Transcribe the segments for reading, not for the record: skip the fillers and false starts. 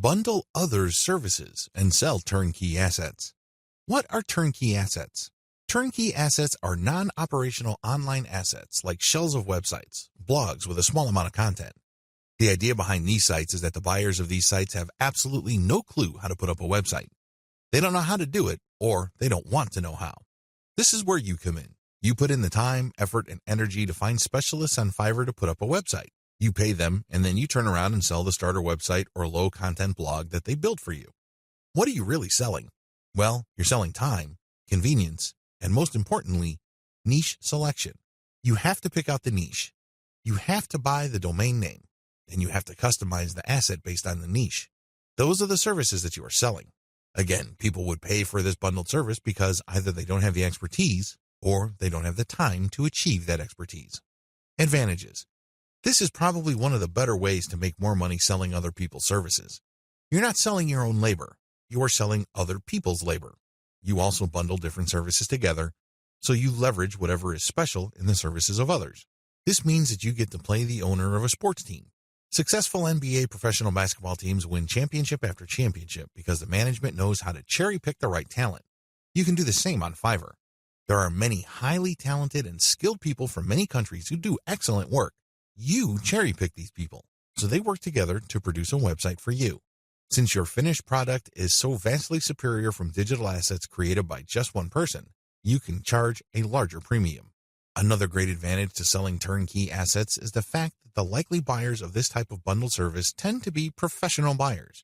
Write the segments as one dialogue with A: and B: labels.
A: Bundle others' services and sell turnkey assets. What are turnkey assets? Turnkey assets are non-operational online assets like shells of websites, blogs with a small amount of content. The idea behind these sites is that the buyers of these sites have absolutely no clue how to put up a website. They don't know how to do it, or they don't want to know how. This is where you come in. You put in the time, effort, and energy to find specialists on Fiverr to put up a website. You pay them, and then you turn around and sell the starter website or low-content blog that they built for you. What are you really selling? Well, you're selling time, convenience, and most importantly, niche selection. You have to pick out the niche. You have to buy the domain name, and you have to customize the asset based on the niche. Those are the services that you are selling. Again, people would pay for this bundled service because either they don't have the expertise or they don't have the time to achieve that expertise. Advantages. This is probably one of the better ways to make more money selling other people's services. You're not selling your own labor. You are selling other people's labor. You also bundle different services together, so you leverage whatever is special in the services of others. This means that you get to play the owner of a sports team. Successful NBA professional basketball teams win championship after championship because the management knows how to cherry-pick the right talent. You can do the same on Fiverr. There are many highly talented and skilled people from many countries who do excellent work. You cherry-pick these people, so they work together to produce a website for you. Since your finished product is so vastly superior from digital assets created by just one person, you can charge a larger premium. Another great advantage to selling turnkey assets is the fact that the likely buyers of this type of bundled service tend to be professional buyers.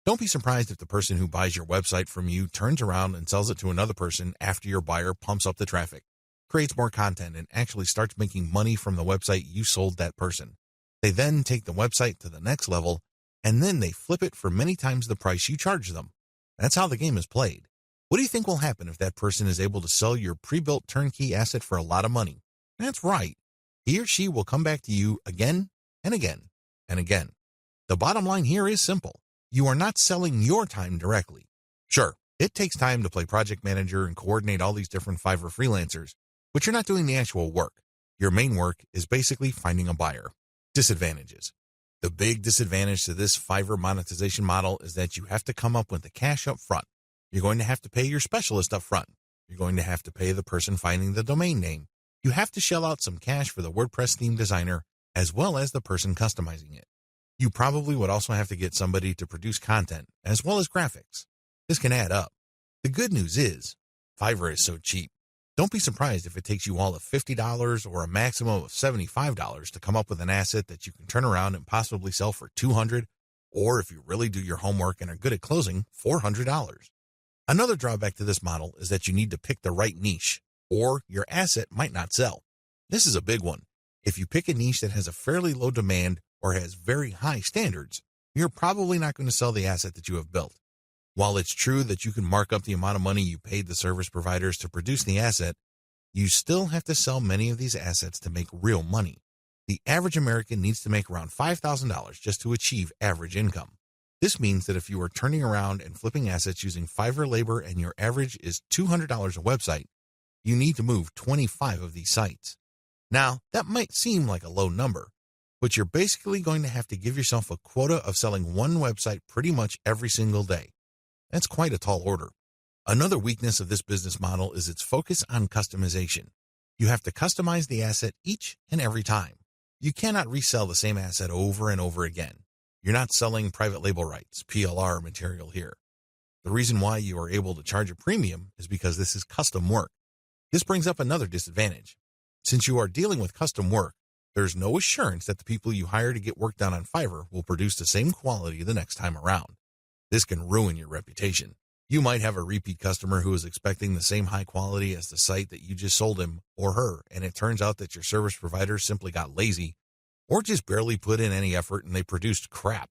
A: Don't be surprised if the person who buys your website from you turns around and sells it to another person after your buyer pumps up the traffic, creates more content, and actually starts making money from the website you sold that person. They then take the website to the next level, and then they flip it for many times the price you charge them. That's how the game is played. What do you think will happen if that person is able to sell your pre-built turnkey asset for a lot of money? That's right. He or she will come back to you again and again and again. The bottom line here is simple. You are not selling your time directly. Sure, it takes time to play project manager and coordinate all these different Fiverr freelancers, but you're not doing the actual work. Your main work is basically finding a buyer. Disadvantages. The big disadvantage to this Fiverr monetization model is that you have to come up with the cash up front. You're going to have to pay your specialist up front. You're going to have to pay the person finding the domain name. You have to shell out some cash for the WordPress theme designer as well as the person customizing it. You probably would also have to get somebody to produce content as well as graphics. This can add up. The good news is, Fiverr is so cheap. Don't be surprised if it takes you all of $50 or a maximum of $75 to come up with an asset that you can turn around and possibly sell for $200, or if you really do your homework and are good at closing, $400. Another drawback to this model is that you need to pick the right niche, or your asset might not sell. This is a big one. If you pick a niche that has a fairly low demand or has very high standards, you're probably not going to sell the asset that you have built. While it's true that you can mark up the amount of money you paid the service providers to produce the asset, you still have to sell many of these assets to make real money. The average American needs to make around $5,000 just to achieve average income. This means that if you are turning around and flipping assets using Fiverr labor and your average is $200 a website, you need to move 25 of these sites. Now, that might seem like a low number, but you're basically going to have to give yourself a quota of selling one website pretty much every single day. That's quite a tall order. Another weakness of this business model is its focus on customization. You have to customize the asset each and every time. You cannot resell the same asset over and over again. You're not selling private label rights, PLR material here. The reason why you are able to charge a premium is because this is custom work. This brings up another disadvantage. Since you are dealing with custom work, there's no assurance that the people you hire to get work done on Fiverr will produce the same quality the next time around. This can ruin your reputation. You might have a repeat customer who is expecting the same high quality as the site that you just sold him or her, and it turns out that your service provider simply got lazy or just barely put in any effort and they produced crap.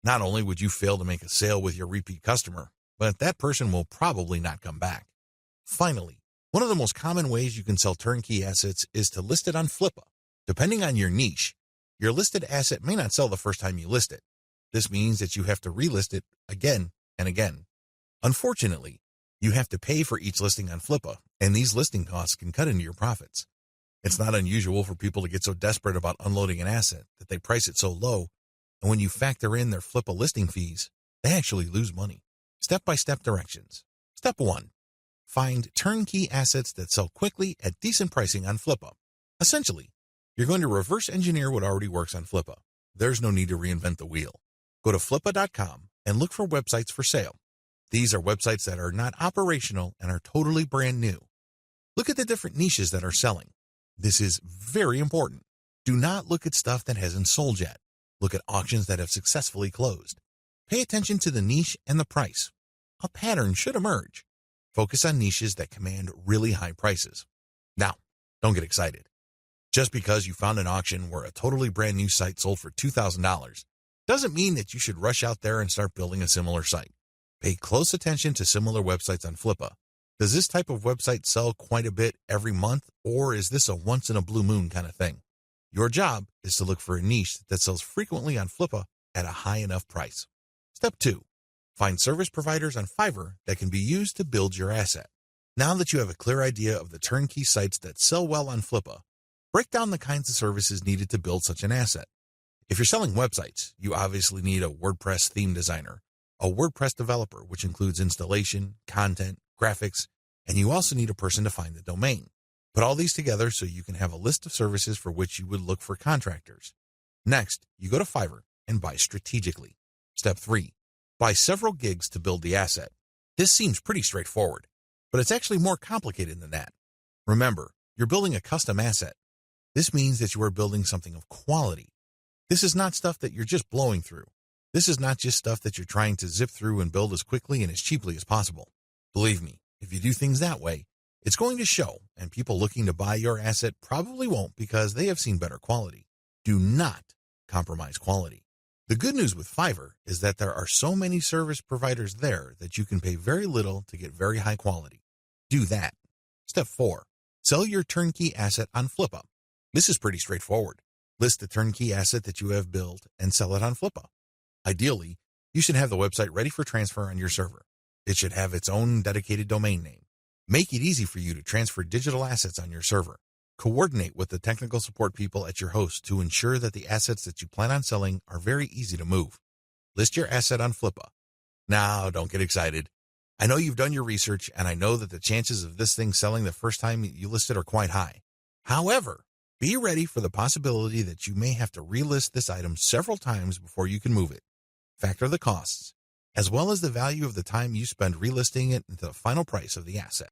A: Not only would you fail to make a sale with your repeat customer, but that person will probably not come back. Finally, one of the most common ways you can sell turnkey assets is to list it on Flippa. Depending on your niche, your listed asset may not sell the first time you list it. This means that you have to relist it again and again. Unfortunately, you have to pay for each listing on Flippa, and these listing costs can cut into your profits. It's not unusual for people to get so desperate about unloading an asset that they price it so low, and when you factor in their Flippa listing fees, They actually lose money. Step-by-step directions. Step 1. Find turnkey assets that sell quickly at decent pricing on Flippa. Essentially, you're going to reverse engineer what already works on Flippa. There's no need to reinvent the wheel. Go to flippa.com and look for websites for sale. These are websites that are not operational and are totally brand new. Look at the different niches that are selling. This is very important. Do not look at stuff that hasn't sold yet. Look at auctions that have successfully closed. Pay attention to the niche and the price. A pattern should emerge. Focus on niches that command really high prices. Now, don't get excited. Just because you found an auction where a totally brand new site sold for $2,000 doesn't mean that you should rush out there and start building a similar site. Pay close attention to similar websites on Flippa. Does this type of website sell quite a bit every month, or is this a once-in-a-blue-moon kind of thing? Your job is to look for a niche that sells frequently on Flippa at a high enough price. Step 2. Find service providers on Fiverr that can be used to build your asset. Now that you have a clear idea of the turnkey sites that sell well on Flippa, break down the kinds of services needed to build such an asset. If you're selling websites, you obviously need a WordPress theme designer, a WordPress developer, which includes installation, content, graphics, and you also need a person to find the domain. Put all these together so you can have a list of services for which you would look for contractors. Next, you go to Fiverr and buy strategically. Step 3. Buy several gigs to build the asset. This seems pretty straightforward, but it's actually more complicated than that. Remember, you're building a custom asset. This means that you are building something of quality. This is not stuff that you're just blowing through. This is not just stuff that you're trying to zip through and build as quickly and as cheaply as possible. Believe me, if you do things that way, it's going to show, and people looking to buy your asset probably won't because they have seen better quality. Do not compromise quality. The good news with Fiverr is that there are so many service providers there that you can pay very little to get very high quality. Do that. Step 4. Sell your turnkey asset on Flippa. This is pretty straightforward. List the turnkey asset that you have built and sell it on Flippa. Ideally, you should have the website ready for transfer on your server. It should have its own dedicated domain name. Make it easy for you to transfer digital assets on your server. Coordinate with the technical support people at your host to ensure that the assets that you plan on selling are very easy to move. List your asset on Flippa. Now, don't get excited. I know you've done your research, and I know that the chances of this thing selling the first time you list it are quite high. However, be ready for the possibility that you may have to relist this item several times before you can move it. Factor the costs, as well as the value of the time you spend relisting it into the final price of the asset.